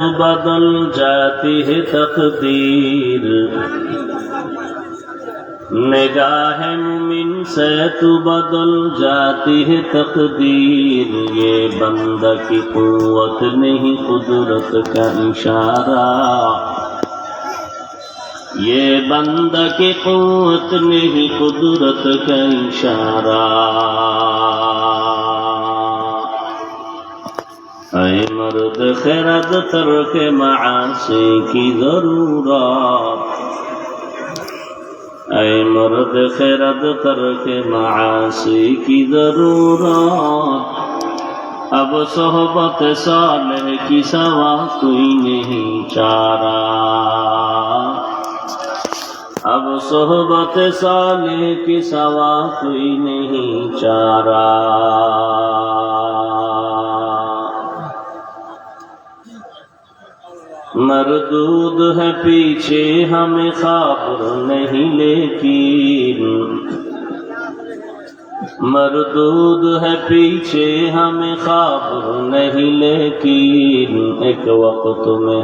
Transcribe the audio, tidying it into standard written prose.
بدل جاتی ہے تقدیر، نگاہ مومن سے تو بدل جاتی ہے تقدیر، یہ بندہ کی قوت نہیں قدرت کا اشارہ، یہ بندہ کی قوت نہیں قدرت کا اشارہ۔ اے مرد خرد ترک معاصی کی ضرورت، اے مرد خرد ترک معاصی کی ضرورت، اب صحبت صالح کی سوا کوئی نہیں چارہ، اب صحبت صالح کی سوا کوئی نہیں چارہ۔ مردود ہے پیچھے ہمیں خبر نہیں لیکن، مردود ہے پیچھے ہمیں خبر نہیں لیکن، ایک وقت میں